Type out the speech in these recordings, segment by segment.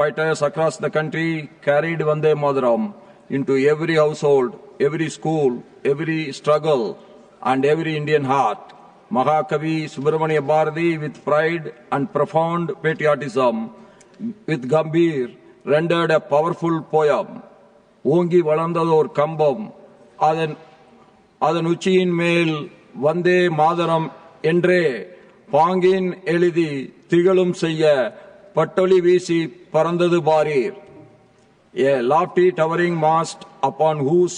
fighters across the country carried Vande Mataram into every household, every school, every struggle, and every Indian heart. Mahakavi Subramania Bharati, with pride and profound patriotism, with Gambhir, rendered a powerful poem. Ongi Valandador Kambam, அதன் உச்சியின் மேல் வந்தே மாதரம் என்றே பாங்கின் எழுதி திகழும் செய்ய பட்டொலி வீசி பறந்தது பாரீர். A lofty towering mast upon whose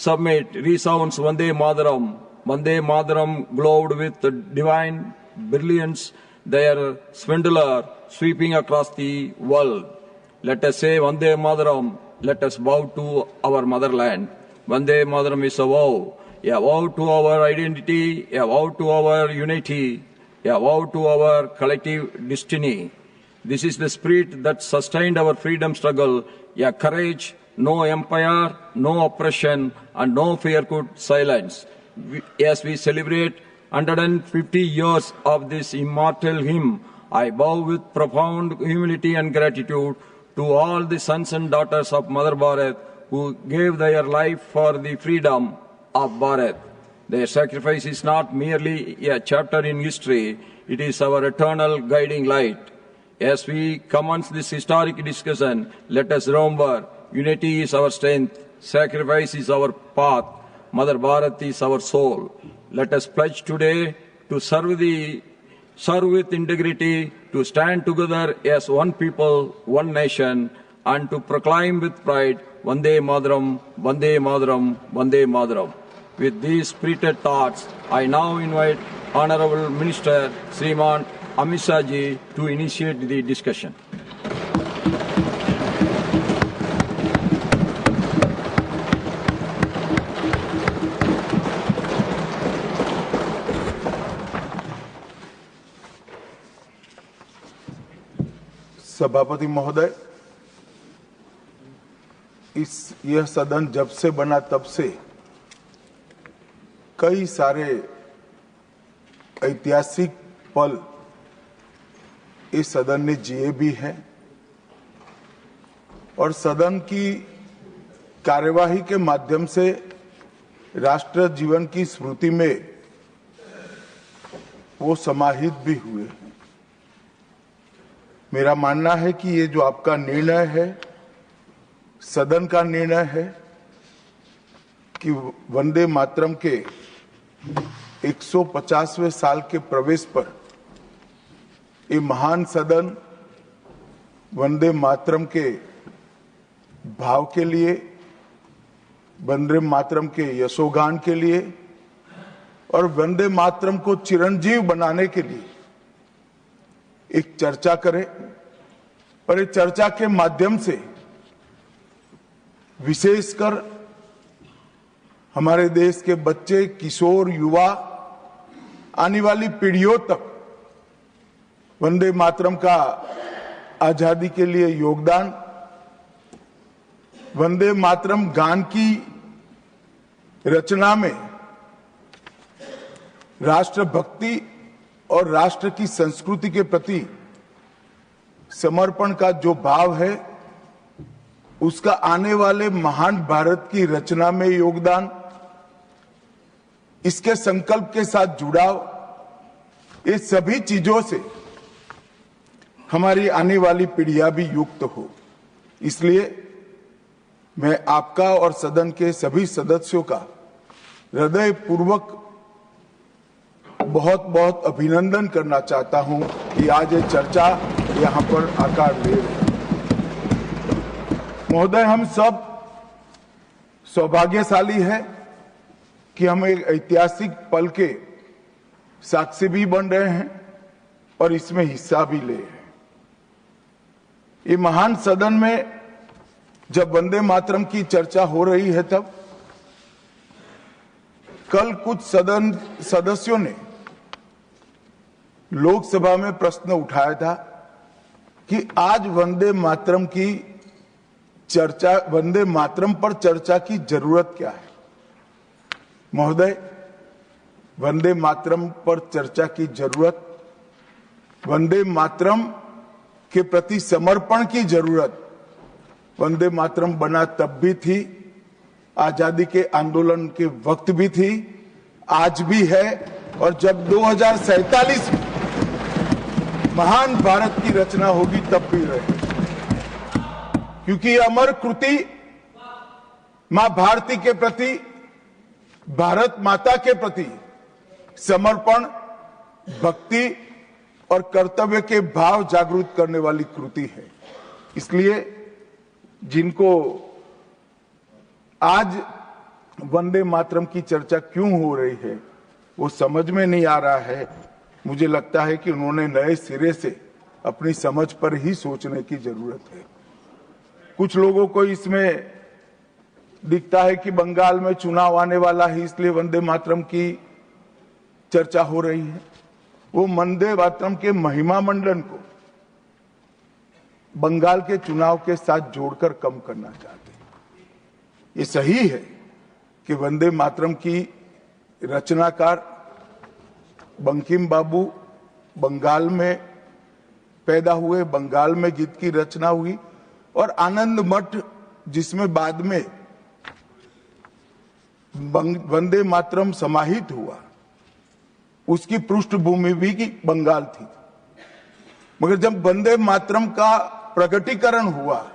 summit resounds Vande Mataram. Vande Mataram glowed with divine brilliance, their splendor sweeping across the world. Let us say Vande Mataram, let us bow to our motherland. Vande Mataram is a vow to our identity, a vow to our unity, a vow to our collective destiny. This is the spirit that sustained our freedom struggle, a courage, no empire, no oppression, and no fear could silence. As we celebrate 150 years of this immortal hymn, I bow with profound humility and gratitude to all the sons and daughters of Mother Bharat who gave their life for the freedom of Bharat. Their sacrifice is not merely a chapter in history, it is our eternal guiding light. As we commence this historic discussion, let us remember, unity is our strength, sacrifice is our path, Mother Bharat is our soul. Let us pledge today to serve with integrity, to stand together as one people, one nation, and to proclaim with pride, Vande Mataram, Vande Mataram, Vande Mataram. With these spirited thoughts, I now invite Honorable Minister Sriman Amit Shah ji to initiate the discussion. सभापति महोदय, यह सदन जब से बना तब से कई सारे ऐतिहासिक पल इस सदन ने जिए भी हैं और सदन की कार्यवाही के माध्यम से राष्ट्र जीवन की स्मृति में वो समाहित भी हुए हैं। मेरा मानना है कि ये जो आपका निर्णय है, सदन का निर्णय है कि वंदे मातरम के 150वें साल के प्रवेश पर ये महान सदन वंदे मातरम के भाव के लिए, वंदे मातरम के यशोगान के लिए और वंदे मातरम को चिरंजीव बनाने के लिए एक चर्चा करे और इस चर्चा के माध्यम से विशेषकर हमारे देश के बच्चे, किशोर, युवा, आने वाली पीढ़ियों तक वंदे मातरम का आजादी के लिए योगदान, वंदे मातरम गान की रचना में राष्ट्रभक्ति और राष्ट्र की संस्कृति के प्रति समर्पण का जो भाव है, उसका आने वाले महान भारत की रचना में योगदान, इसके संकल्प के साथ जुड़ाव, ये सभी चीजों से हमारी आने वाली पीढ़ियां भी युक्त हो। इसलिए मैं आपका और सदन के सभी सदस्यों का हृदय पूर्वक बहुत बहुत अभिनंदन करना चाहता हूं कि आज ये चर्चा यहां पर आकार ले रही है। महोदय, हम सब सौभाग्यशाली हैं कि हम एक ऐतिहासिक पल के साक्षी भी बन रहे हैं और इसमें हिस्सा भी ले रहे हैं। ये महान सदन में जब वंदे मातरम की चर्चा हो रही है, तब कल कुछ सदन सदस्यों ने लोकसभा में प्रश्न उठाया था कि आज वंदे मातरम की चर्चा, वंदे मातरम पर चर्चा की जरूरत क्या है। महोदय, वंदे मातरम पर चर्चा की जरूरत वंदे मातरम के प्रति समर्पण की जरूरत वंदे मातरम बना तब भी थी, आजादी के आंदोलन के वक्त भी थी, आज भी है, और जब 2047 में महान भारत की रचना होगी तब भी रहे, क्योंकि अमर कृति मां भारती के प्रति, भारत माता के प्रति समर्पण, भक्ति और कर्तव्य के भाव जागृत करने वाली कृति है। इसलिए जिनको आज वंदे मातरम की चर्चा क्यों हो रही है वो समझ में नहीं आ रहा है। मुझे लगता है कि उन्होंने नए सिरे से अपनी समझ पर ही सोचने की जरूरत है। कुछ लोगों को इसमें दिखता है कि बंगाल में चुनाव आने वाला है, इसलिए वंदे मातरम की चर्चा हो रही है। वो वंदे मातरम के महिमा मंडन को बंगाल के चुनाव के साथ जोड़कर कम करना चाहते हैं। ये सही है कि वंदे मातरम की रचनाकार बंकिम बाबू बंगाल में पैदा हुए, बंगाल में गीत की रचना हुई, और आनंद मठ जिसमें बाद में वंदे मातरम समाहित हुआ, उसकी पृष्ठभूमि भी की बंगाल थी। मगर जब वंदे मातरम का प्रकटीकरण हुआ,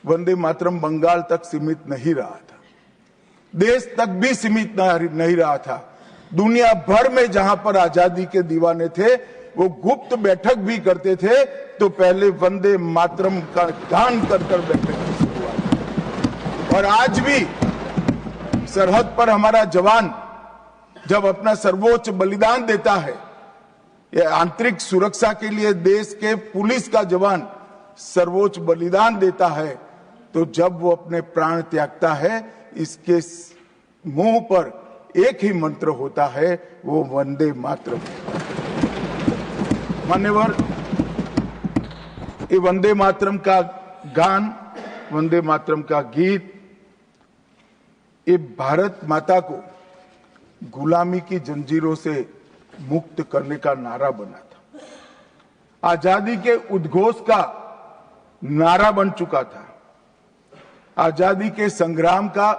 वंदे मातरम बंगाल तक सीमित नहीं रहा था, देश तक भी सीमित नहीं रहा था। दुनिया भर में जहां पर आजादी के दीवाने थे वो गुप्त बैठक भी करते थे, तो पहले वंदे मातरम का गान कर कर बैठक की शुरुआत। और आज भी सरहद पर हमारा जवान जब अपना सर्वोच्च बलिदान देता है, ये आंतरिक सुरक्षा के लिए देश के पुलिस का जवान सर्वोच्च बलिदान देता है, तो जब वो अपने प्राण त्यागता है, इसके मुंह पर एक ही मंत्र होता है, वो वंदे मातरम। मान्यवर, ये वंदे मातरम का गान, वंदे मातरम का गीत, ये भारत माता को गुलामी की जंजीरों से मुक्त करने का नारा बना था, आजादी के उद्घोष का नारा बन चुका था, आजादी के संग्राम का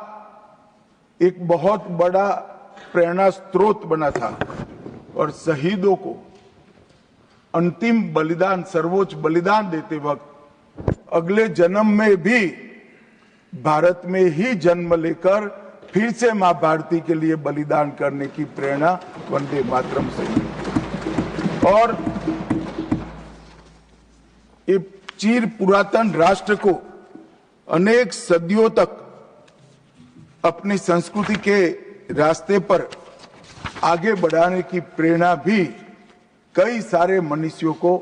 एक बहुत बड़ा प्रेरणा स्रोत बना था, और शहीदों को अंतिम बलिदान, सर्वोच्च बलिदान देते वक्त अगले जन्म में भी भारत में ही जन्म लेकर फिर से मां भारती के लिए बलिदान करने की प्रेरणा वंदे मातरम से मिली। और ये चिर पुरातन राष्ट्र को अनेक सदियों तक अपनी संस्कृति के रास्ते पर आगे बढ़ाने की प्रेरणा भी कई सारे मनुष्यों को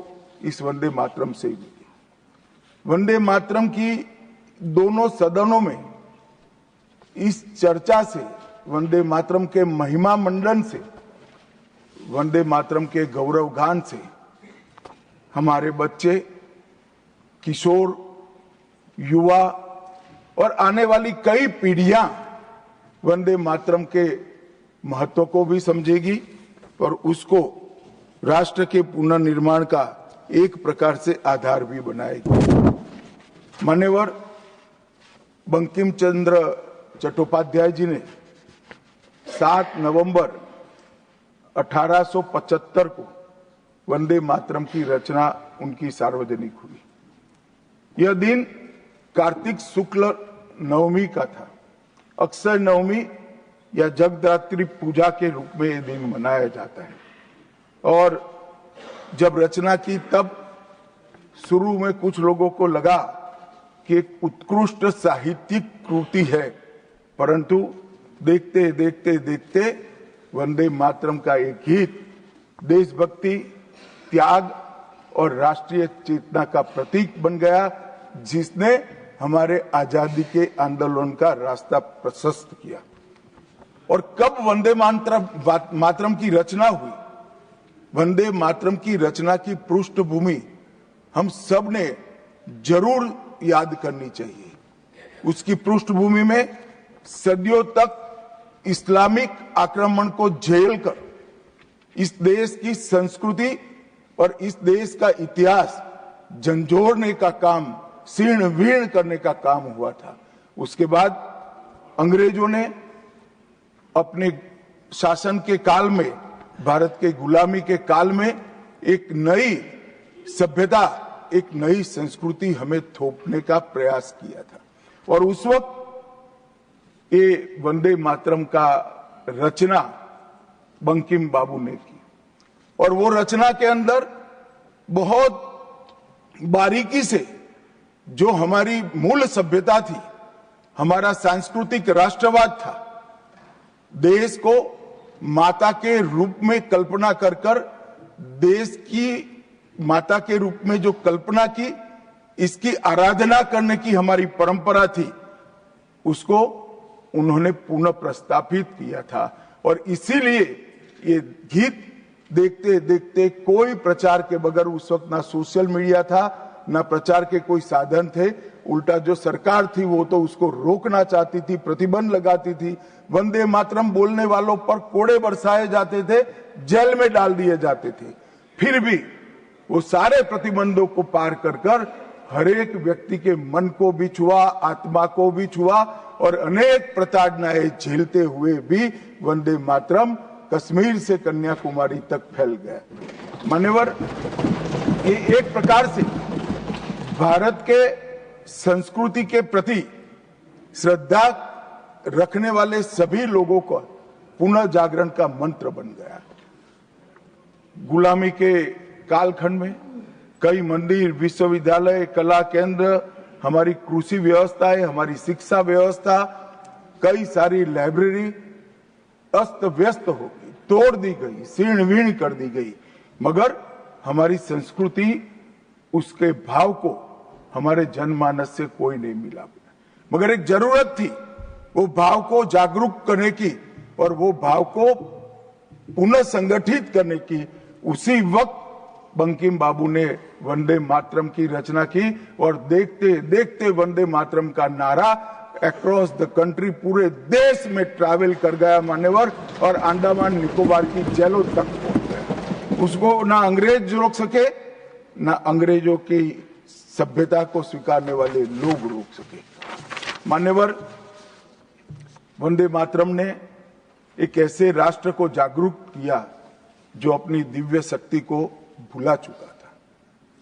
इस वंदे मातरम से मिली। वंदे मातरम की दोनों सदनों में इस चर्चा से, वंदे मातरम के महिमा मंडन से, वंदे मातरम के गौरव गान से हमारे बच्चे, किशोर, युवा और आने वाली कई पीढ़ियां वंदे मातरम के महत्व को भी समझेगी और उसको राष्ट्र के पुनर्निर्माण का एक प्रकार से आधार भी बनाएगी। मान्यवर, बंकिम चंद्र चट्टोपाध्याय जी ने 7 नवंबर 1875 को वंदे मातरम की रचना उनकी सार्वजनिक हुई। यह दिन कार्तिक शुक्ल नवमी का था। अक्षय नवमी या जगदात्री पूजा के रूप में यह दिन मनाया जाता है। और जब रचना की तब शुरू में कुछ लोगों को लगा कि एक उत्कृष्ट साहित्यिक कृति है, परंतु देखते देखते देखते वंदे मातरम का एक गीत देशभक्ति, त्याग और राष्ट्रीय चेतना का प्रतीक बन गया, जिसने हमारे आजादी के आंदोलन का रास्ता प्रशस्त किया। और कब वंदे मातरम की रचना हुई? वंदे मातरम की रचना की पृष्ठभूमि हम सब ने जरूर याद करनी चाहिए। उसकी पृष्ठभूमि में सदियों तक इस्लामिक आक्रमण को झेलकर इस देश की संस्कृति और इस देश का इतिहास झंझोड़ने का काम, सीण वीण करने का काम हुआ था। उसके बाद अंग्रेजों ने अपने शासन के काल में, भारत के गुलामी के काल में एक नई सभ्यता, एक नई संस्कृति हमें थोपने का प्रयास किया था। और उस वक्त ये वंदे मातरम का रचना बंकिम बाबू ने की, और वो रचना के अंदर बहुत बारीकी से जो हमारी मूल सभ्यता थी, हमारा सांस्कृतिक राष्ट्रवाद था, देश को माता के रूप में कल्पना कर कर, देश की माता के रूप में जो कल्पना की, इसकी आराधना करने की हमारी परंपरा थी, उसको उन्होंने पुनः प्रस्तापित किया था। और इसीलिए ये गीत देखते देखते कोई प्रचार के बगैर, उस वक्त ना सोशल मीडिया था, ना प्रचार के कोई साधन थे, उल्टा जो सरकार थी वो तो उसको रोकना चाहती थी, प्रतिबंध लगाती थी। वंदे मातरम बोलने वालों पर कोड़े बरसाए जाते थे, जेल में डाल दिए जाते थे। फिर भी वो सारे प्रतिबंधों को पार कर कर हर एक व्यक्ति के मन को भी छुआ, आत्मा को भी छुआ, और अनेक प्रताड़नाएं झेलते हुए भी वंदे मातरम कश्मीर से कन्याकुमारी तक फैल गया। मान्यवर, ये एक प्रकार से भारत के संस्कृति के प्रति श्रद्धा रखने वाले सभी लोगों को पुनः जागरण का मंत्र बन गया। गुलामी के कालखंड में कई मंदिर, विश्वविद्यालय, कला केंद्र, हमारी कृषि व्यवस्था है, हमारी शिक्षा व्यवस्था, कई सारी लाइब्रेरी अस्त व्यस्त हो गई, तोड़ दी गई, सीण वीण कर दी गई, मगर हमारी संस्कृति, उसके भाव को हमारे जनमानस से कोई नहीं मिला। मगर एक जरूरत थी वो भाव को जागरूक करने की और वो भाव को पुनः संगठित करने की। उसी वक्त बंकिम बाबू ने वंदे मातरम की रचना की, और देखते देखते वंदे मातरम का नारा अक्रॉस द कंट्री, पूरे देश में ट्रैवल कर गया मान्यवर, और अंडमान निकोबार की जेलों तक पहुंच गया। उसको ना अंग्रेज रोक सके, ना अंग्रेजों की सभ्यता को स्वीकारने वाले लोग रोक सके। मान्यवर, वंदे मातरम ने एक ऐसे राष्ट्र को जागरूक किया जो अपनी दिव्य शक्ति को भुला चुका था।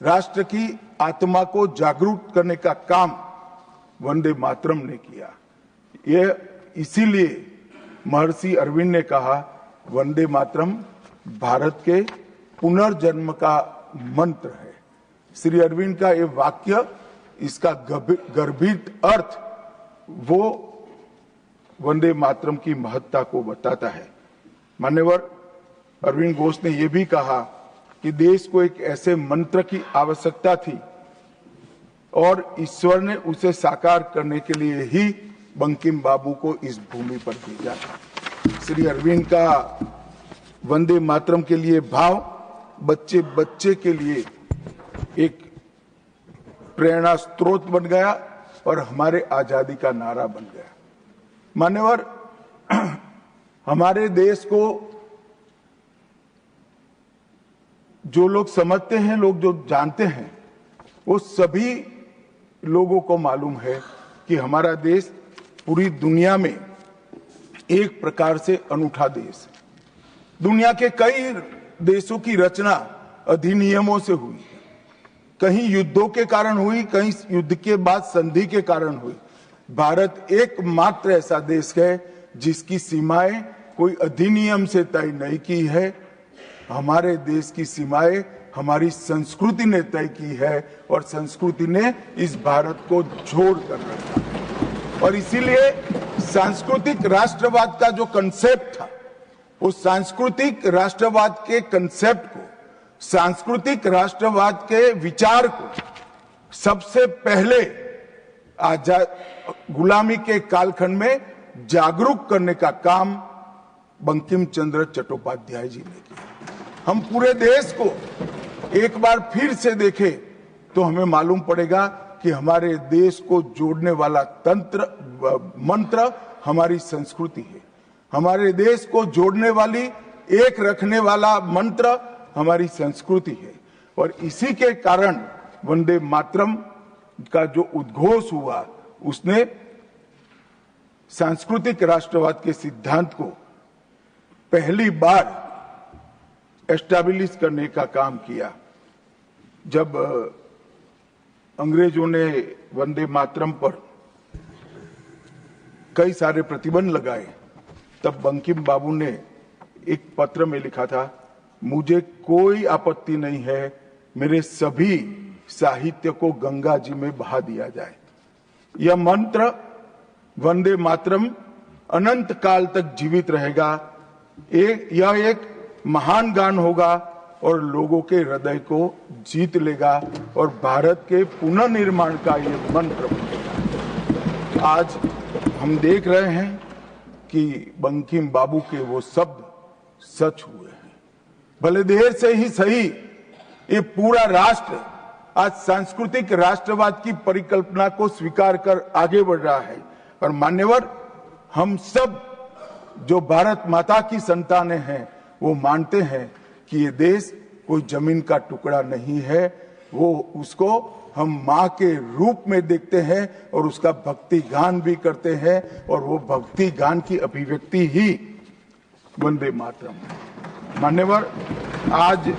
राष्ट्र की आत्मा को जागरूक करने का काम वंदे मातरम ने किया। यह इसीलिए महर्षि अरविंद ने कहा, वंदे मातरम भारत के पुनर्जन्म का मंत्र है। श्री अरविंद का ये वाक्य, इसका गर्भित अर्थ वो वंदे मातरम की महत्ता को बताता है। मान्यवर, अरविंद घोष ने यह भी कहा कि देश को एक ऐसे मंत्र की आवश्यकता थी और ईश्वर ने उसे साकार करने के लिए ही बंकिम बाबू को इस भूमि पर भेजा था। श्री अरविंद का वंदे मातरम के लिए भाव बच्चे बच्चे के लिए एक प्रेरणा स्रोत बन गया और हमारे आजादी का नारा बन गया। मान्यवर, हमारे देश को जो लोग समझते हैं, लोग जो जानते हैं, वो सभी लोगों को मालूम है कि हमारा देश पूरी दुनिया में एक प्रकार से अनूठा देश है। दुनिया के कई देशों की रचना अधिनियमों से हुई, कहीं युद्धों के कारण हुई, कहीं युद्ध के बाद संधि के कारण हुई। भारत एकमात्र ऐसा देश है जिसकी सीमाएं कोई अधिनियम से तय नहीं की है। हमारे देश की सीमाएं हमारी संस्कृति ने तय की है और संस्कृति ने इस भारत को जोड़ कर रखा है। और इसीलिए सांस्कृतिक राष्ट्रवाद का जो कंसेप्ट था, उस सांस्कृतिक राष्ट्रवाद के कंसेप्ट को, सांस्कृतिक राष्ट्रवाद के विचार को सबसे पहले गुलामी के कालखंड में जागरूक करने का काम बंकिम चंद्र चट्टोपाध्याय जी ने किया। हम पूरे देश को एक बार फिर से देखें तो हमें मालूम पड़ेगा कि हमारे देश को जोड़ने वाला मंत्र हमारी संस्कृति है। हमारे देश को जोड़ने वाली, एक रखने वाला मंत्र हमारी संस्कृति है। और इसी के कारण वंदे मातरम का जो उद्घोष हुआ, उसने सांस्कृतिक राष्ट्रवाद के सिद्धांत को पहली बार एस्टैब्लिश करने का काम किया। जब अंग्रेजों ने वंदे मातरम पर कई सारे प्रतिबंध लगाए, तब बंकिम बाबू ने एक पत्र में लिखा था, मुझे कोई आपत्ति नहीं है, मेरे सभी साहित्य को गंगा जी में बहा दिया जाए। यह मंत्र वंदे मातरम अनंत काल तक जीवित रहेगा। यह एक महान गान होगा और लोगों के हृदय को जीत लेगा और भारत के पुनर्निर्माण का यह मंत्र बनेगा। आज हम देख रहे हैं कि बंकिम बाबू के वो शब्द सच हुए हैं। भले देर से ही सही, ये पूरा राष्ट्र आज सांस्कृतिक राष्ट्रवाद की परिकल्पना को स्वीकार कर आगे बढ़ रहा है। और मान्यवर, हम सब जो भारत माता की संतानें हैं, वो मानते हैं कि ये देश कोई जमीन का टुकड़ा नहीं है, वो उसको हम माँ के रूप में देखते हैं और उसका भक्ति गान भी करते हैं, और वो भक्ति गान की अभिव्यक्ति ही वंदे मातरम है। मान्यवर, आज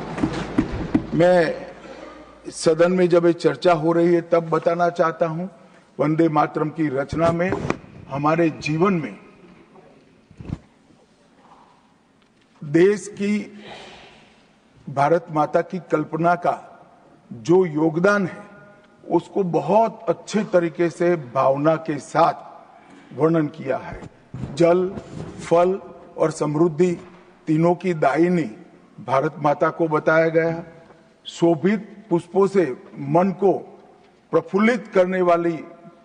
मैं सदन में जब ये चर्चा हो रही है तब बताना चाहता हूं, वंदे मातरम की रचना में हमारे जीवन में देश की, भारत माता की कल्पना का जो योगदान है, उसको बहुत अच्छे तरीके से भावना के साथ वर्णन किया है। जल, फल और समृद्धि तीनों की दायिनी भारत माता को बताया गया। शोभित पुष्पों से मन को प्रफुल्लित करने वाली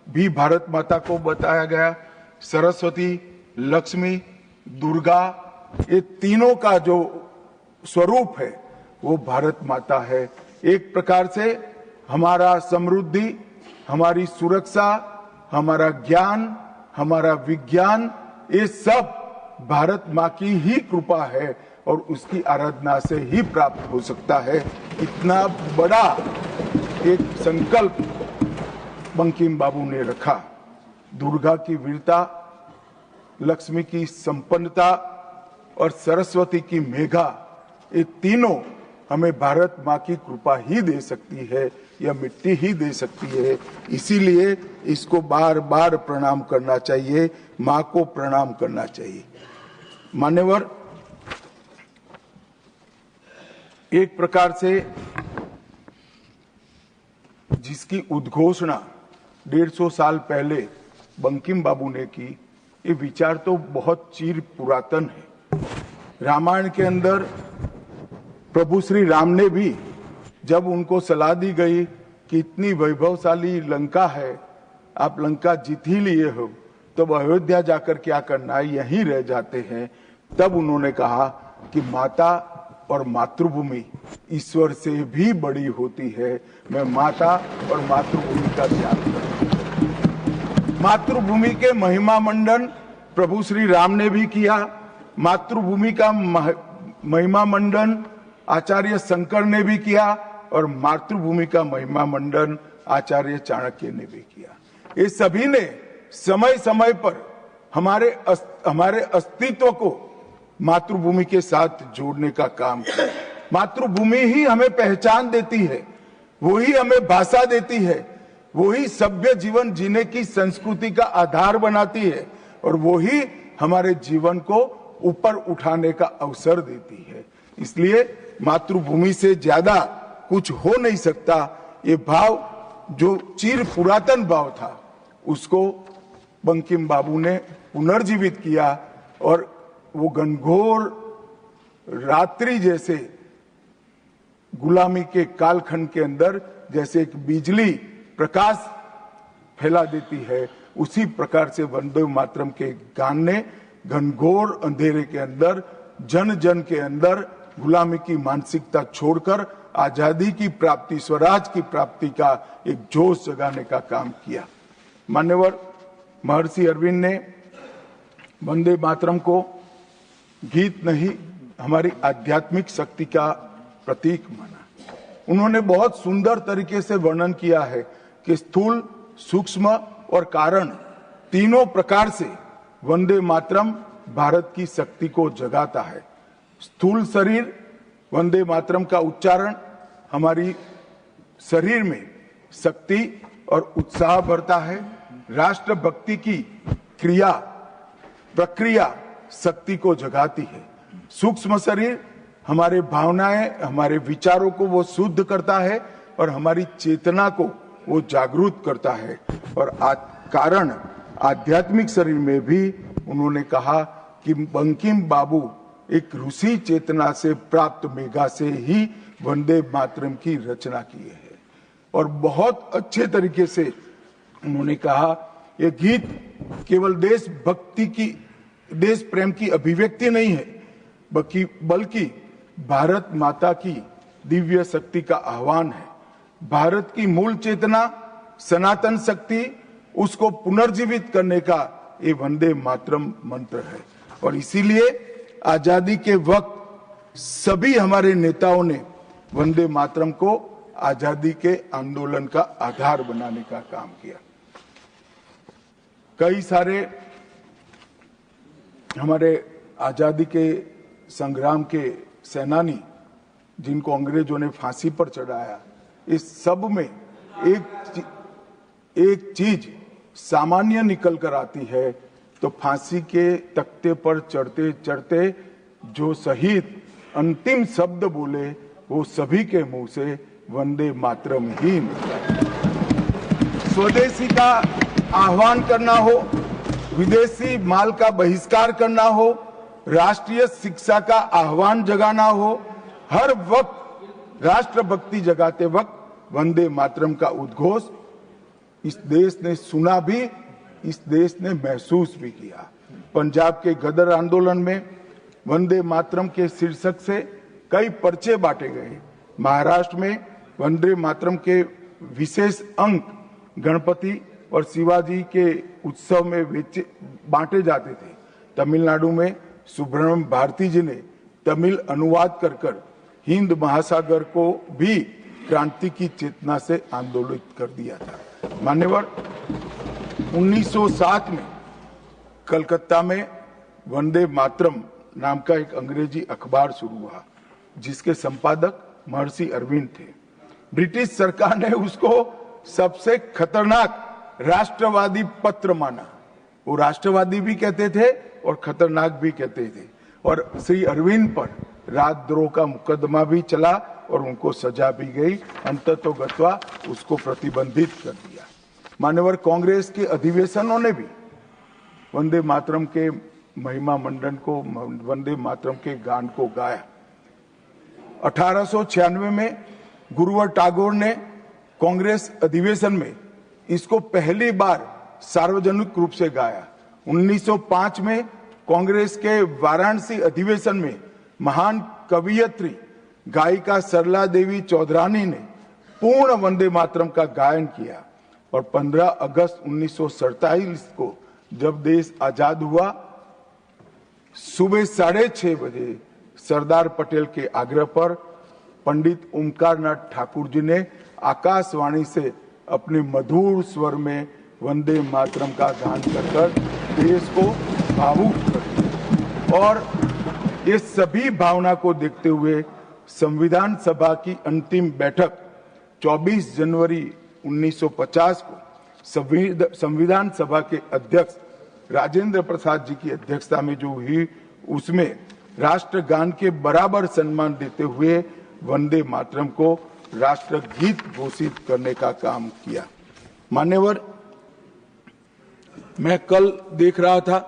भी भारत माता को बताया गया। सरस्वती, लक्ष्मी, दुर्गा, ये तीनों का जो स्वरूप है वो भारत माता है। एक प्रकार से हमारा समृद्धि, हमारी सुरक्षा, हमारा ज्ञान, हमारा विज्ञान, ये सब भारत माँ की ही कृपा है और उसकी आराधना से ही प्राप्त हो सकता है। इतना बड़ा एक संकल्प बंकिम बाबू ने रखा। दुर्गा की वीरता, लक्ष्मी की संपन्नता और सरस्वती की मेघा, ये तीनों हमें भारत माँ की कृपा ही दे सकती है, यह मिट्टी ही दे सकती है। इसीलिए इसको बार बार प्रणाम करना चाहिए, माँ को प्रणाम करना चाहिए। मान्यवर, एक प्रकार से जिसकी उद्घोषणा 150 साल पहले बंकिम बाबू ने की, ये विचार तो बहुत चिर पुरातन है। रामायण के अंदर प्रभु श्री राम ने भी, जब उनको सलाह दी गई कि इतनी वैभवशाली लंका है, आप लंका जीत ही लिए हो, तब अयोध्या जाकर क्या करना है, यहीं रह जाते हैं। तब उन्होंने कहा कि माता और मातृभूमि ईश्वर से भी बड़ी होती है, मैं माता और मातृभूमि का त्याग करूं। मातृभूमि के महिमा मंडन प्रभु श्री राम ने भी किया। मातृभूमि का महिमा मंडन आचार्य शंकर ने भी किया और मातृभूमि का महिमा मंडन आचार्य चाणक्य ने भी किया। ये सभी ने समय समय पर हमारे अस्तित्व को मातृभूमि के साथ जोड़ने का काम किया। मातृभूमि ही हमें पहचान देती है, वो ही हमें भाषा देती है, वो ही सभ्य जीवन जीने की संस्कृति का आधार बनाती है और वो ही हमारे जीवन को ऊपर उठाने का अवसर देती है। इसलिए मातृभूमि से ज्यादा कुछ हो नहीं सकता। ये भाव जो चिर पुरातन भाव था, उसको बंकिम बाबू ने पुनर्जीवित किया और वो घनघोर रात्रि जैसे गुलामी के कालखंड के अंदर जैसे एक बिजली प्रकाश फैला देती है, उसी प्रकार से वंदे मातरम के गान ने घनघोर अंधेरे के अंदर, जन जन के अंदर गुलामी की मानसिकता छोड़कर आजादी की प्राप्ति, स्वराज की प्राप्ति का एक जोश जगाने का काम किया। मान्यवर, महर्षि अरविंद ने वंदे मातरम को गीत नहीं, हमारी आध्यात्मिक शक्ति का प्रतीक माना। उन्होंने बहुत सुंदर तरीके से वर्णन किया है कि स्थूल, सूक्ष्म और कारण तीनों प्रकार से वंदे मातरम भारत की शक्ति को जगाता है। स्थूल शरीर, वंदे मातरम का उच्चारण हमारी शरीर में शक्ति और उत्साह भरता है। राष्ट्रभक्ति की क्रिया प्रक्रिया शक्ति को जगाती है। सूक्ष्म शरीर हमारे भावनाएं, हमारे विचारों को वो शुद्ध करता है और हमारी चेतना को वो जागरूक करता है। और कारण आध्यात्मिक शरीर में भी उन्होंने कहा कि बंकिम बाबू एक ऋषि चेतना से प्राप्त मेघा से ही वंदे मातरम की रचना किए हैं। और बहुत अच्छे तरीके से उन्होंने कहा यह गीत केवल देशभक्ति की, देश प्रेम की अभिव्यक्ति नहीं है, बल्कि भारत माता की दिव्य शक्ति का आह्वान है। भारत की मूल चेतना, सनातन शक्ति, उसको पुनर्जीवित करने का ये वंदे मातरम मंत्र है। और इसीलिए आजादी के वक्त सभी हमारे नेताओं ने वंदे मातरम को आजादी के आंदोलन का आधार बनाने का काम किया। कई सारे हमारे आजादी के संग्राम के सेनानी जिनको अंग्रेजों ने फांसी पर चढ़ाया, इस सब में एक चीज सामान्य निकल कर आती है, तो फांसी के तख्ते पर चढ़ते चढ़ते जो शहीद अंतिम शब्द बोले वो सभी के मुंह से वंदे मातरम ही निकला। स्वदेशी का आह्वान करना हो, विदेशी माल का बहिष्कार करना हो, राष्ट्रीय शिक्षा का आह्वान जगाना हो, हर वक्त राष्ट्रभक्ति जगाते वक्त वंदे मातरम का उद्घोष इस देश ने सुना भी, इस देश ने महसूस भी किया। पंजाब के गदर आंदोलन में वंदे मातरम के शीर्षक से कई पर्चे बांटे गए। महाराष्ट्र में वंदे मातरम के विशेष अंक गणपति और शिवाजी के उत्सव में बांटे जाते थे। तमिलनाडु में सुब्रह्मण्यम भारती जी ने तमिल अनुवाद कर हिंद महासागर को भी क्रांति की चेतना से आंदोलित कर दिया था। मान्यवर, 1907 में कलकत्ता में वंदे मातरम नाम का एक अंग्रेजी अखबार शुरू हुआ, जिसके संपादक महर्षि अरविंद थे। ब्रिटिश सरकार ने उसको सबसे खतरनाक राष्ट्रवादी पत्र माना। वो राष्ट्रवादी भी कहते थे और खतरनाक भी कहते थे। और श्री अरविंद पर राजद्रोह का मुकदमा भी चला और उनको सजा भी गई। अंततोगत्वा उसको प्रतिबंधित कर दिया। मान्यवर, कांग्रेस के अधिवेशनों ने भी वंदे मातरम के महिमा मंडन को, वंदे मातरम के गान को गाया। 1896 में गुरुवर टैगोर ने कांग्रेस अधिवेशन में इसको पहली बार सार्वजनिक रूप से गाया। 1905 में कांग्रेस के वाराणसी अधिवेशन में महान कवियत्री गायिका सरला देवी चौधरानी ने पूर्ण वंदे मातरम का गायन किया। और 15 अगस्त 1947 को जब देश आजाद हुआ, सुबह 6:30 बजे सरदार पटेल के आग्रह पर पंडित ओमकारनाथ ठाकुर जी ने आकाशवाणी से अपने मधुर स्वर में वंदे मातरम का गान कर देश को भावुक कर दिया। और ये सभी भावना को देखते हुए संविधान सभा की अंतिम बैठक 24 जनवरी 1950 को संविधान सभा के अध्यक्ष राजेंद्र प्रसाद जी की अध्यक्षता में जो हुई, उसमें राष्ट्रगान के बराबर सम्मान देते हुए वंदे मातरम को राष्ट्रगीत घोषित करने का काम किया। मान्यवर, मैं कल देख रहा था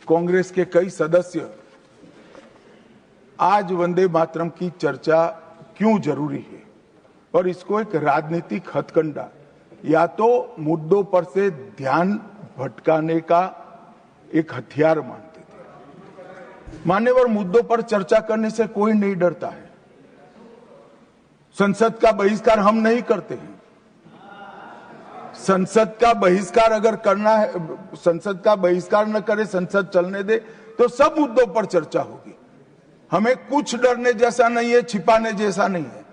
कांग्रेस के कई सदस्य आज वंदे मातरम की चर्चा क्यों जरूरी है और इसको एक राजनीतिक हथकंडा या तो मुद्दों पर से ध्यान भटकाने का एक हथियार मानते थे। मान्यवर, मुद्दों पर चर्चा करने से कोई नहीं डरता है। संसद का बहिष्कार हम नहीं करते हैं। संसद का बहिष्कार अगर करना है, संसद का बहिष्कार न करे, संसद चलने दे, तो सब मुद्दों पर चर्चा होगी। हमें कुछ डरने जैसा नहीं है, छिपाने जैसा नहीं है।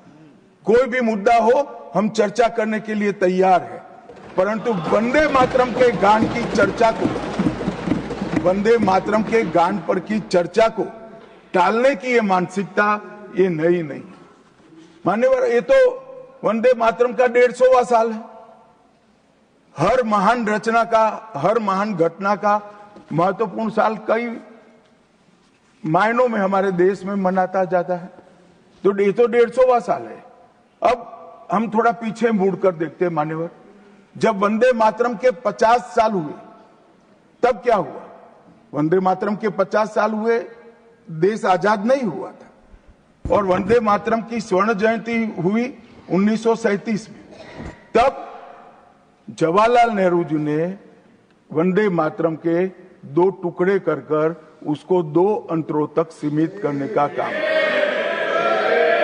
कोई भी मुद्दा हो हम चर्चा करने के लिए तैयार है, परंतु वंदे मातरम के गान की चर्चा को, वंदे मातरम के गान पर की चर्चा को टालने की ये मानसिकता ये नई नहीं। मान्यवर, ये तो वंदे मातरम का 150वां साल है। हर महान रचना का, हर महान घटना का महत्वपूर्ण साल कई मायनों में हमारे देश में मनाता जाता है। तो ये तो 150वां साल है। अब हम थोड़ा पीछे मुड़कर देखते हैं मान्यवर, जब वंदे मातरम के 50 साल हुए तब क्या हुआ? वंदे मातरम के 50 साल हुए, देश आजाद नहीं हुआ था, और वंदे मातरम की स्वर्ण जयंती हुई 1937 में। तब जवाहरलाल नेहरू जी ने वंदे मातरम के 2 टुकड़े कर उसको 2 अंतरों तक सीमित करने का काम किया।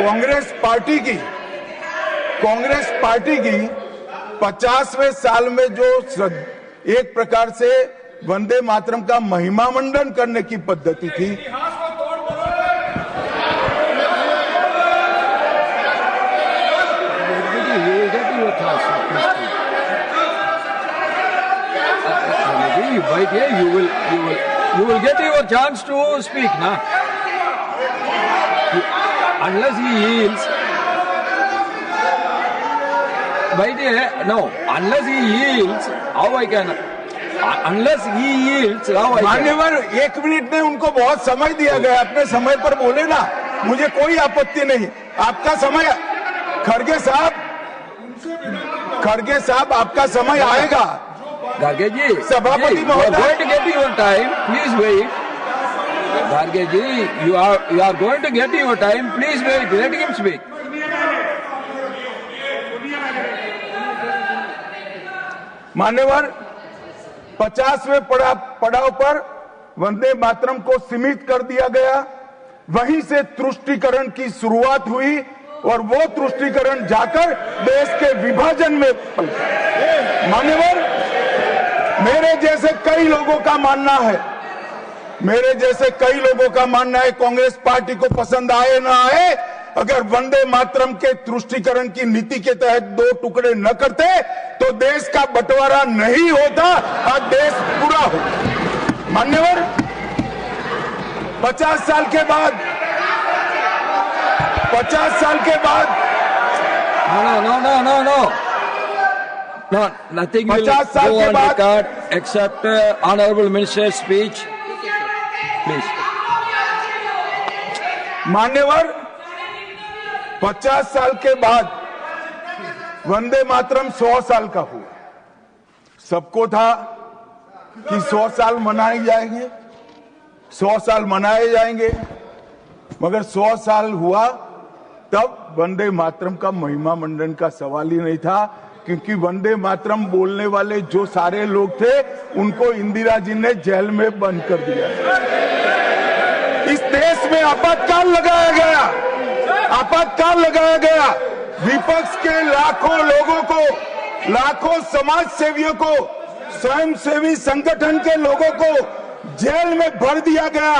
कांग्रेस पार्टी की 50वें साल में जो एक प्रकार से वंदे मातरम का महिमा मंडन करने की पद्धति थी, Right here, you will get your chance to speak, na? Unless he yields, right here, no. Unless he yields, how I can? Unless he yields, how I can? मान्यवर, 1 मिनट में उनको बहुत समय दिया गया, अपने समय पर बोले ना, मुझे कोई आपत्ति नहीं। आपका समय, खड़गे साहब आपका समय आएगा। Garge ji, सभापति you are महोदय, going to get your time. Please wait. Garge ji, you are going to get your time. Please wait. Let him speak. मान्यवर, 50वें पड़ाव पर वंदे मातरम को सीमित कर दिया गया। वहीं से तुष्टीकरण की शुरुआत हुई और वो तुष्टीकरण जाकर देश के विभाजन में पलटा। मान्यवर, मेरे जैसे कई लोगों का मानना है, कांग्रेस पार्टी को पसंद आए ना आए, अगर वंदे मातरम के तुष्टीकरण की नीति के तहत 2 टुकड़े न करते तो देश का बंटवारा नहीं होता और देश पूरा होता। मान्यवर, 50 साल के बाद No, nothing will 50 साल go के on बाद record except Honorable Minister's speech. Please. मान्यवर, 50 साल के बाद वंदे मातरम 100 साल का हुआ। सबको था कि 100 साल मनाए जाएंगे, मगर 100 साल हुआ तब वंदे मातरम का महिमा मंडन का सवाल ही नहीं था, क्योंकि वंदे मातरम बोलने वाले जो सारे लोग थे उनको इंदिरा जी ने जेल में बंद कर दिया। इस देश में आपातकाल लगाया गया। विपक्ष के लाखों लोगों को, लाखों समाज सेवियों को, स्वयंसेवी संगठन के लोगों को जेल में भर दिया गया।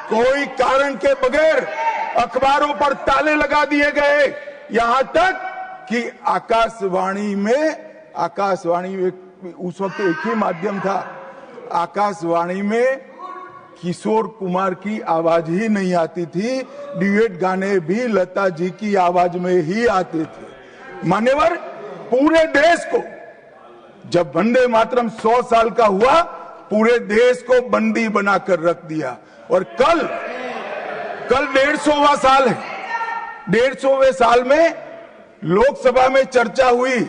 कोई कारण के बगैर अखबारों पर ताले लगा दिए गए। यहां तक कि आकाशवाणी उस वक्त एक ही माध्यम था, आकाशवाणी में किशोर कुमार की आवाज ही नहीं आती थी, ड्यूएट गाने भी लता जी की आवाज में ही आते थे। मान्यवर, पूरे देश को जब वंदे मातरम 100 साल का हुआ, पूरे देश को बंदी बनाकर रख दिया। और कल 150वां साल है। 150वें साल में लोकसभा में चर्चा हुई।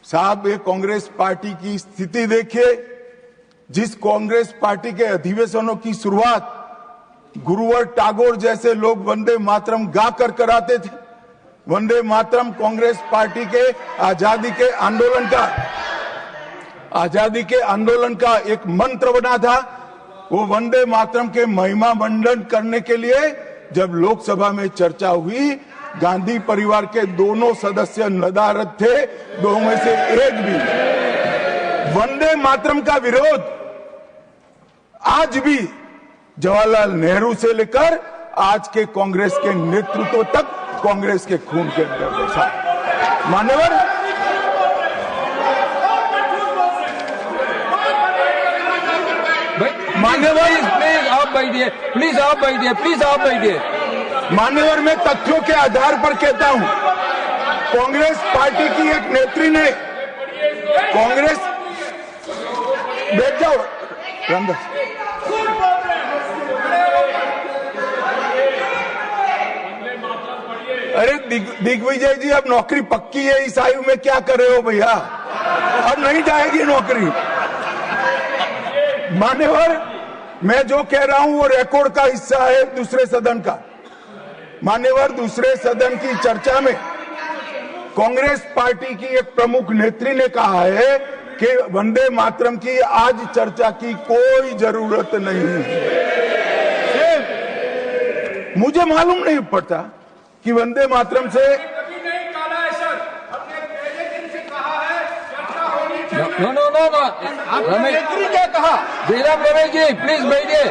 साहब, ये कांग्रेस पार्टी की स्थिति देखिए। जिस कांग्रेस पार्टी के अधिवेशनों की शुरुआत गुरुवर टागोर जैसे लोग वंदे मातरम गाकर कराते थे। वंदे मातरम कांग्रेस पार्टी के आजादी के आंदोलन का एक मंत्र बना था। वो वंदे मातरम के महिमा मंडन करने के लिए जब लोकसभा में चर्चा हुई, गांधी परिवार के दोनों सदस्य नदारद थे, दो में से एक भी। वंदे मातरम का विरोध आज भी जवाहरलाल नेहरू से लेकर आज के कांग्रेस के नेतृत्व तक कांग्रेस के खून के अंदर बसा है। मान्यवर, प्लीज आप बैठिए, प्लीज आप बैठिए, प्लीज आप बैठिए। मान्यवर, मैं तथ्यों के आधार पर कहता हूं, कांग्रेस पार्टी की एक नेत्री ने कांग्रेस बैठ जाओ रामदास, अरे दिग्विजय जी, अब नौकरी पक्की है इस आयु में, क्या कर रहे हो भैया, अब नहीं जाएगी नौकरी। मान्यवर, मैं जो कह रहा हूं वो रिकॉर्ड का हिस्सा है दूसरे सदन का। मान्यवर, दूसरे सदन की चर्चा में कांग्रेस पार्टी की एक प्रमुख नेत्री ने कहा है कि वंदे मातरम की आज चर्चा की कोई जरूरत नहीं है। मुझे मालूम नहीं पड़ता कि वंदे मातरम से नो, रमेश जी क्या कहा? जयराम रमेश जी प्लीज बैठिए,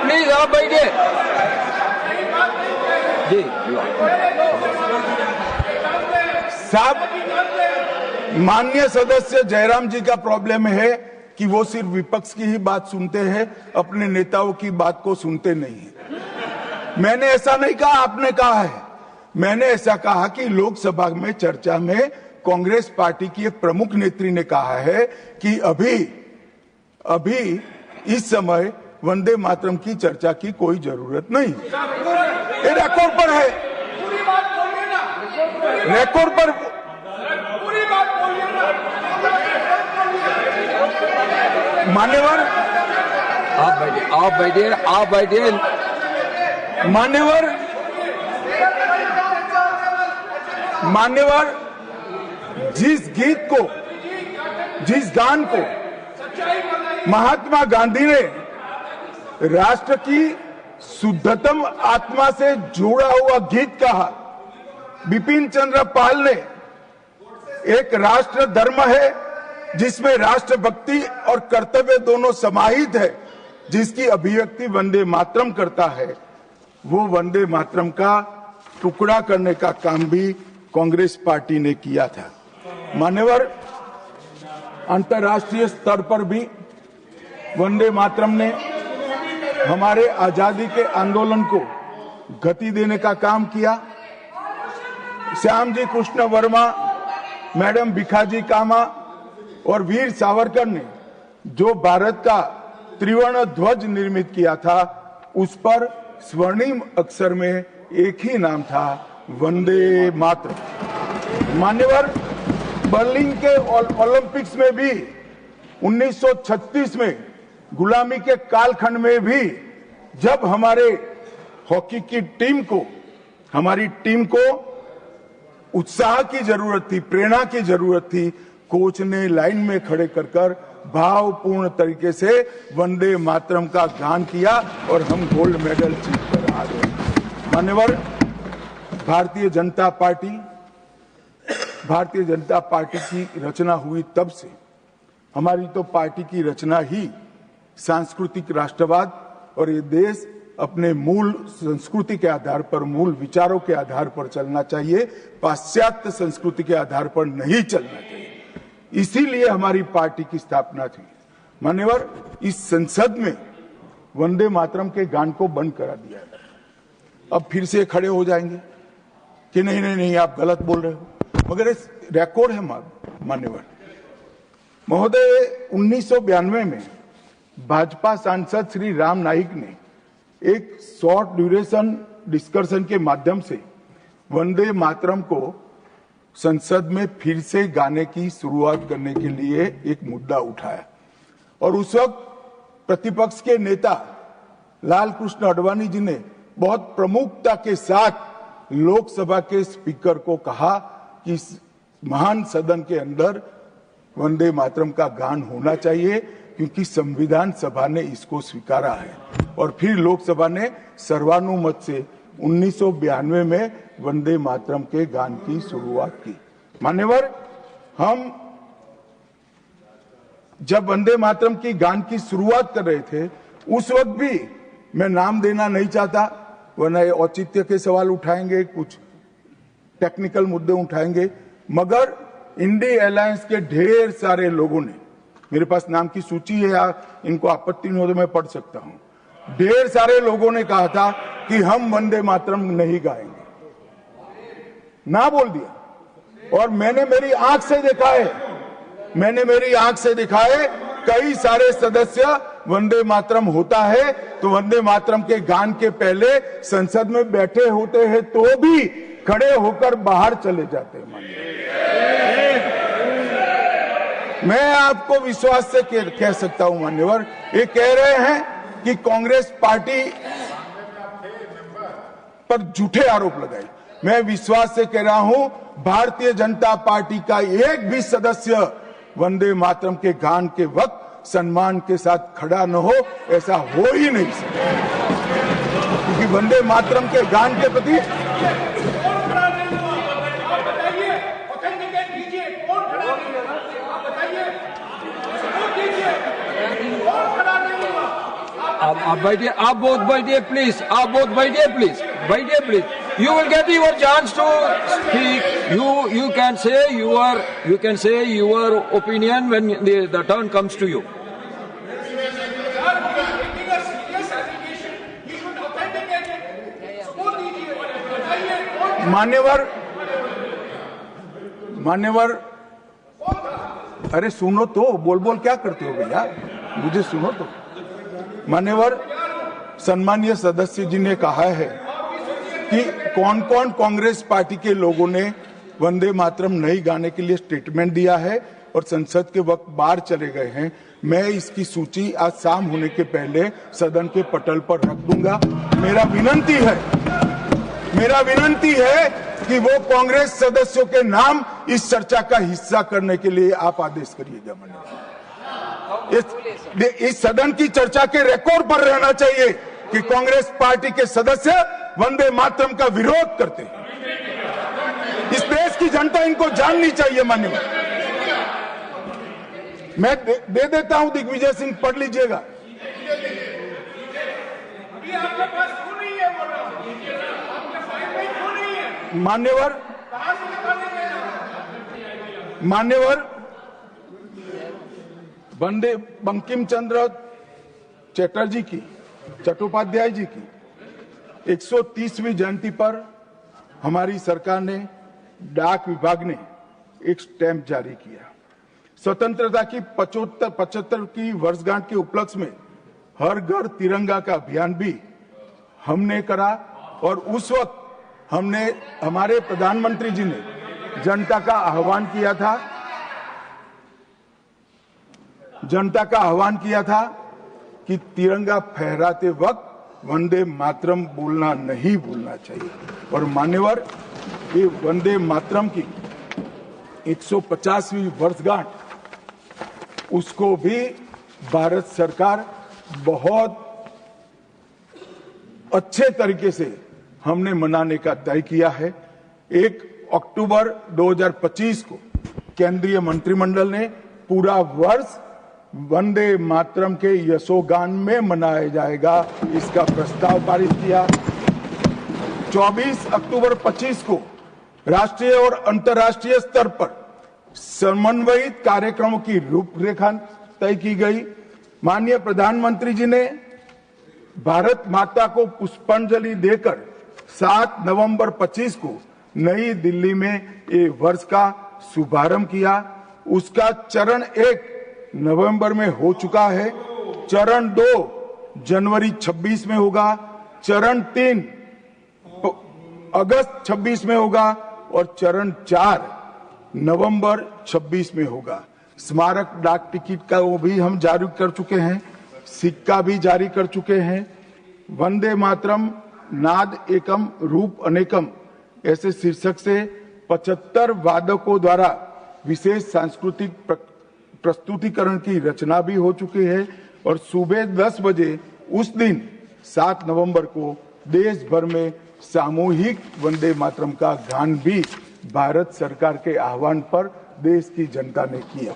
प्लीज आप बैठिए जी। साहब, माननीय सदस्य जयराम जी का प्रॉब्लम है कि वो सिर्फ विपक्ष की ही बात सुनते हैं, अपने नेताओं की बात को सुनते नहीं है। मैंने ऐसा नहीं कहा, आपने कहा है। मैंने ऐसा कहा कि लोकसभा में चर्चा में कांग्रेस पार्टी की एक प्रमुख नेत्री ने कहा है कि अभी इस समय वंदे मातरम की चर्चा की कोई जरूरत नहीं। ये रिकॉर्ड पर है, रिकॉर्ड पर मान्यवर, आप बैठिए। मान्यवर, जिस गीत को, जिस गान को महात्मा गांधी ने राष्ट्र की शुद्धतम आत्मा से जुड़ा हुआ गीत कहा, बिपिन चंद्र पाल ने एक राष्ट्र धर्म है जिसमें राष्ट्रभक्ति और कर्तव्य दोनों समाहित है, जिसकी अभिव्यक्ति वंदे मातरम करता है, वो वंदे मातरम का टुकड़ा करने का काम भी कांग्रेस पार्टी ने किया था। मान्यवर, अंतर्राष्ट्रीय स्तर पर भी वंदे मातरम ने हमारे आजादी के आंदोलन को गति देने का काम किया। श्याम जी कृष्ण वर्मा, मैडम भिखाजी कामा और वीर सावरकर ने जो भारत का त्रिवर्ण ध्वज निर्मित किया था, उस पर स्वर्णिम अक्षर में एक ही नाम था, वंदे मातरम। मान्यवर, बर्लिन के ओलंपिक्स में भी 1936 में गुलामी के कालखंड में भी जब हमारे हॉकी की हमारी टीम को उत्साह की जरूरत थी, प्रेरणा की जरूरत थी, कोच ने लाइन में खड़े कर भावपूर्ण तरीके से वंदे मातरम का गान किया और हम गोल्ड मेडल जीत कर आ गए। मान्यवर, भारतीय जनता पार्टी की रचना हुई तब से हमारी तो पार्टी की रचना ही सांस्कृतिक राष्ट्रवाद और ये देश अपने मूल संस्कृति के आधार पर, मूल विचारों के आधार पर चलना चाहिए, पाश्चात्य संस्कृति के आधार पर नहीं चलना चाहिए। इसीलिए हमारी पार्टी की स्थापना थी। मान्यवर, इस संसद में वंदे मातरम के गान को बंद करा दिया है। अब फिर से खड़े हो जाएंगे कि नहीं आप गलत बोल रहे हो, मगर इस रिकॉर्ड है मान्यवर महोदय। 1992 में भाजपा सांसद श्री राम नाईक ने एक शॉर्ट ड्यूरेशन डिस्कशन के माध्यम से वंदे मातरम को संसद में फिर से गाने की शुरुआत करने के लिए एक मुद्दा उठाया और उस वक्त प्रतिपक्ष के नेता लाल कृष्ण आडवाणी जी ने बहुत प्रमुखता के साथ लोकसभा के स्पीकर को कहा कि इस महान सदन के अंदर वंदे मातरम का गान होना चाहिए, क्योंकि संविधान सभा ने इसको स्वीकारा है। और फिर लोकसभा ने सर्वानुमत से 1992 में वंदे मातरम के गान की शुरुआत की। मान्यवर, हम जब वंदे मातरम की गान की शुरुआत कर रहे थे, उस वक्त भी मैं नाम देना नहीं चाहता, वरना ये औचित्य के सवाल उठाएंगे, कुछ टेक्निकल मुद्दे उठाएंगे। मगर इंडी अलायंस के ढेर सारे लोगों ने, मेरे पास नाम की सूची है, इनको आपत्ति नहीं हो तो मैं पढ़ सकता हूं, ढेर सारे लोगों ने कहा था कि हम वंदे मातरम नहीं गाएंगे, ना बोल दिया। और मैंने मेरी आंख से देखा है, कई सारे सदस्य वंदे मातरम होता है तो वंदे मातरम के गान के पहले संसद में बैठे होते हैं तो भी खड़े होकर बाहर चले जाते हैं। मैं आपको विश्वास से कह सकता हूं मान्यवर, ये कह रहे हैं कि कांग्रेस पार्टी पर झूठे आरोप लगाए। मैं विश्वास से कह रहा हूं, भारतीय जनता पार्टी का एक भी सदस्य वंदे मातरम के गान के वक्त सम्मान के साथ खड़ा न हो, ऐसा हो ही नहीं सकता, क्योंकि वंदे मातरम के गान के प्रति आप बैठिए, आप बोथ बैठिए प्लीज, आप बोथ बैठिए प्लीज, बैठिए please. You will get your chance to speak. You can say your opinion when the turn comes to you. मान्यवर, अरे सुनो तो, बोल क्या करते हो भैया, मुझे सुनो तो। मान्यवर, सम्मानीय सदस्य जी ने कहा है कि कौन कौन कांग्रेस पार्टी के लोगों ने वंदे मातरम नहीं गाने के लिए स्टेटमेंट दिया है और संसद के वक्त बाहर चले गए हैं। मैं इसकी सूची आज शाम होने के पहले सदन के पटल पर रख दूंगा। मेरा विनंती है कि वो कांग्रेस सदस्यों के नाम इस चर्चा का हिस्सा करने के लिए आप आदेश करिएगा। इस सदन की चर्चा के रिकॉर्ड पर रहना चाहिए कि कांग्रेस पार्टी के सदस्य वंदे मातरम का विरोध करते हैं। इस देश की जनता इनको जाननी चाहिए। मान्यवर, मैं दे देता हूं, दिग्विजय सिंह पढ़ लीजिएगा। मान्यवर, वंदे बंकिम चंद्र चट्टोपाध्याय जी की 130वीं जयंती पर हमारी सरकार ने, डाक विभाग ने एक स्टैंप जारी किया। स्वतंत्रता की 75 की वर्षगांठ के उपलक्ष्य में हर घर तिरंगा का अभियान भी हमने करा और उस वक्त हमारे प्रधानमंत्री जी ने जनता का आह्वान किया था कि तिरंगा फहराते वक्त वंदे मातरम बोलना नहीं भूलना चाहिए। और मान्यवर, ये वंदे मातरम की 150वीं वर्षगांठ, उसको भी भारत सरकार बहुत अच्छे तरीके से हमने मनाने का तय किया है। 1 अक्टूबर 2025 को केंद्रीय मंत्रिमंडल ने पूरा वर्ष वंदे मातरम के यशोगान में मनाया जाएगा, इसका प्रस्ताव पारित किया। 24 अक्टूबर 25 को राष्ट्रीय और अंतर्राष्ट्रीय स्तर पर समन्वयित कार्यक्रमों की रूपरेखा तय की गई। माननीय प्रधानमंत्री जी ने भारत माता को पुष्पांजलि देकर 7 नवंबर 25 को नई दिल्ली में ये वर्ष का शुभारंभ किया। उसका चरण 1 नवंबर में हो चुका है, चरण 2 जनवरी 26 में होगा, चरण 3 अगस्त 26 में होगा और चरण 4 नवंबर 26 में होगा। स्मारक डाक टिकट का वो भी हम जारी कर चुके हैं, सिक्का भी जारी कर चुके हैं। वंदे मातरम नाद एकम रूप अनेकम ऐसे शीर्षक से 75 वादकों द्वारा विशेष सांस्कृतिक प्रस्तुतिकरण की रचना भी हो चुकी है और सुबह 10 बजे उस दिन 7 नवंबर को देश भर में सामूहिक वंदे मातरम का गान भी भारत सरकार के आह्वान पर देश की जनता ने किया।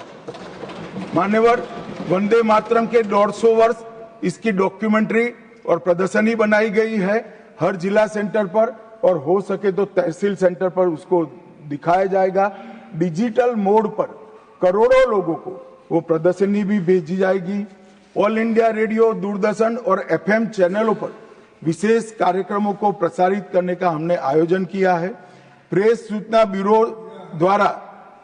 मान्यवर, वंदे मातरम के 150 वर्ष इसकी डॉक्यूमेंट्री और प्रदर्शनी बनाई गई है। हर जिला सेंटर पर और हो सके तो तहसील सेंटर पर उसको दिखाया जाएगा। डिजिटल मोड पर करोड़ों लोगों को वो प्रदर्शनी भी भेजी जाएगी। ऑल इंडिया रेडियो, दूरदर्शन और एफएम चैनलों पर विशेष कार्यक्रमों को प्रसारित करने का हमने आयोजन किया है। प्रेस सूचना ब्यूरो द्वारा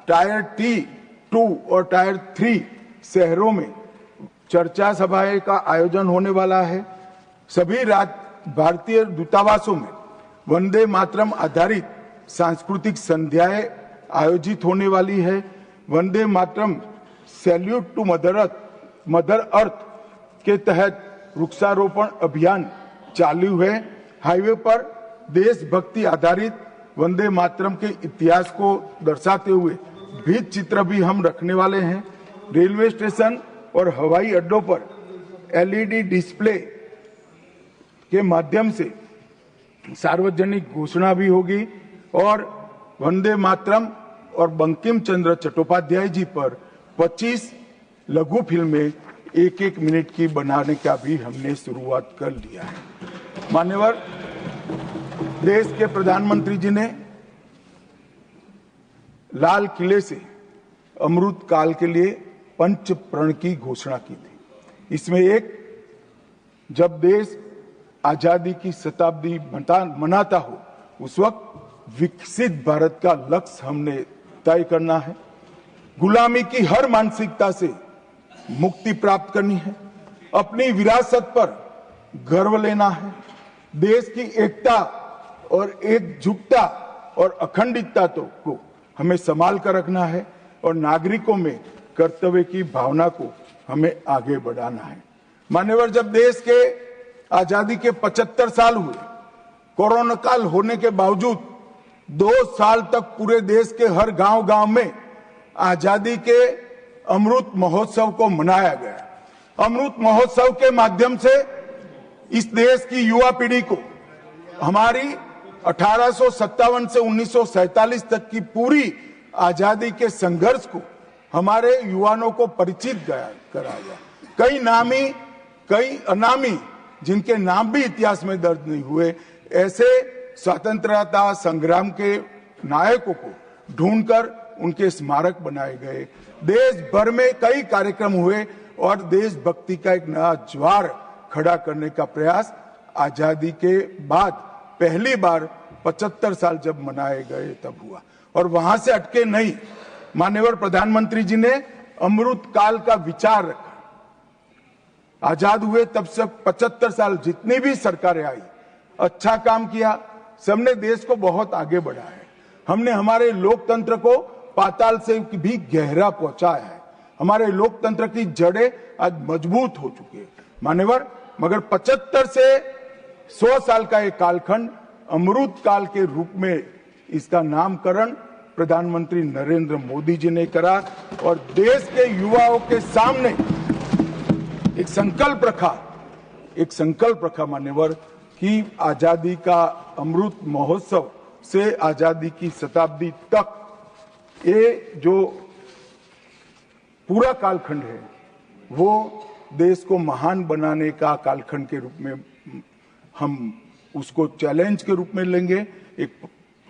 टायर T2 और टायर 3 शहरों में चर्चा सभाएं का आयोजन होने वाला है। सभी भारतीय दूतावासों में वंदे मातरम आधारित सांस्कृतिक संध्याएं आयोजित होने वाली है। Vande Mataram salute to mother earth के तहत वृक्षारोपण अभियान चालू है। हाईवे पर देशभक्ति आधारित वंदे मातरम के इतिहास को दर्शाते हुए भित्ति चित्र भी हम रखने वाले हैं। रेलवे स्टेशन और हवाई अड्डों पर LED डिस्प्ले के माध्यम से सार्वजनिक घोषणा भी होगी और वंदे मातरम और बंकिम चंद्र चट्टोपाध्याय जी पर 25 लघु फिल्में 1-1 मिनट की बनाने का भी हमने शुरुआत कर लिया है। मान्यवर, देश के प्रधानमंत्री जी ने लाल किले से अमृत काल के लिए पंच प्रण की घोषणा की थी। इसमें एक, जब देश आजादी की शताब्दी मनाता हो उस वक्त विकसित भारत का लक्ष्य हमने तय करना है। गुलामी की हर मानसिकता से मुक्ति प्राप्त करनी है। अपनी विरासत पर गर्व लेना है। देश की एकता और एकजुटता और अखंडितता को हमें संभाल कर रखना है और नागरिकों में कर्तव्य की भावना को हमें आगे बढ़ाना है। मान्यवर, जब देश के आजादी के 75 साल हुए, कोरोना काल होने के बावजूद 2 साल तक पूरे देश के हर गांव में आजादी के अमृत महोत्सव को मनाया गया। अमृत महोत्सव के माध्यम से इस देश की युवा पीढ़ी को हमारी 1857 से 1947 तक की पूरी आजादी के संघर्ष को हमारे युवाओं को परिचित कराया। कई नामी, कई अनामी, जिनके नाम भी इतिहास में दर्ज नहीं हुए, ऐसे स्वतंत्रता संग्राम के नायकों को ढूंढकर उनके स्मारक बनाए गए। देश भर में कई कार्यक्रम हुए और देशभक्ति का एक नया ज्वार खड़ा करने का प्रयास आजादी के बाद पहली बार 75 साल जब मनाए गए तब हुआ। और वहां से अटके नहीं, माननीय प्रधानमंत्री जी ने अमृत काल का विचार रखा। आजाद हुए तब से 75 साल जितनी भी सरकारें आई, अच्छा काम किया। सबने देश को बहुत आगे बढ़ाया है। हमने हमारे लोकतंत्र को पाताल से भी गहरा पहुंचाया है। हमारे लोकतंत्र की जड़ें आज मजबूत हो चुकी है। मान्यवर, मगर 75 से 100 साल का एक कालखंड अमृत काल के रूप में इसका नामकरण प्रधानमंत्री नरेंद्र मोदी जी ने करा और देश के युवाओं के सामने एक संकल्प रखा मान्यवर कि आजादी का अमृत महोत्सव से आजादी की शताब्दी तक ये जो पूरा कालखंड है वो देश को महान बनाने का कालखंड के रूप में हम उसको चैलेंज के रूप में लेंगे, एक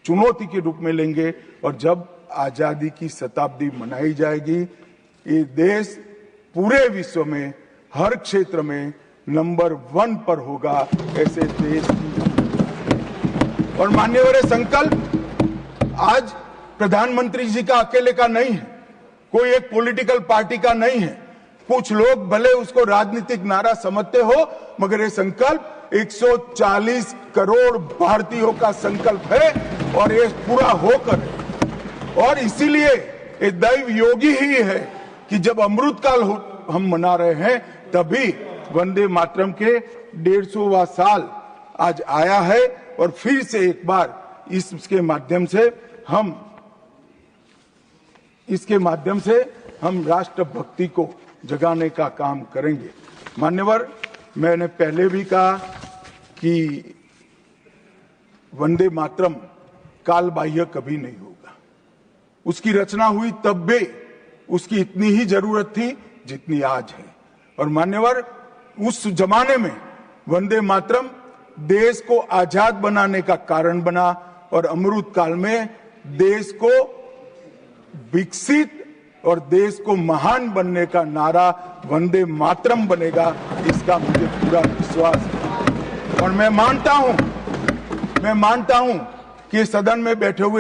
चुनौती के रूप में लेंगे। और जब आजादी की शताब्दी मनाई जाएगी, ये देश पूरे विश्व में हर क्षेत्र में नंबर 1 पर होगा। ऐसे देश की और मान्यवर संकल्प आज प्रधानमंत्री जी का अकेले का नहीं है, कोई एक पॉलिटिकल पार्टी का नहीं है। कुछ लोग भले उसको राजनीतिक नारा समझते हो, मगर ये संकल्प 140 करोड़ भारतीयों का संकल्प है और ये पूरा होकर है। और इसीलिए ये दैव योगी ही है कि जब अमृत काल हम मना रहे हैं तभी वंदे मातरम के 150वां साल आज आया है और फिर से एक बार इसके माध्यम से हम राष्ट्रभक्ति को जगाने का काम करेंगे। मान्यवर, मैंने पहले भी कहा कि वंदे मातरम काल बाह्य कभी नहीं होगा। उसकी रचना हुई तब भी उसकी इतनी ही जरूरत थी जितनी आज है। और मान्यवर, उस जमाने में वंदे मातरम देश को आजाद बनाने का कारण बना और अमृत काल में देश को विकसित और देश को महान बनने का नारा वंदे मातरम बनेगा, इसका मुझे पूरा विश्वास है। और मैं मानता हूं कि सदन में बैठे हुए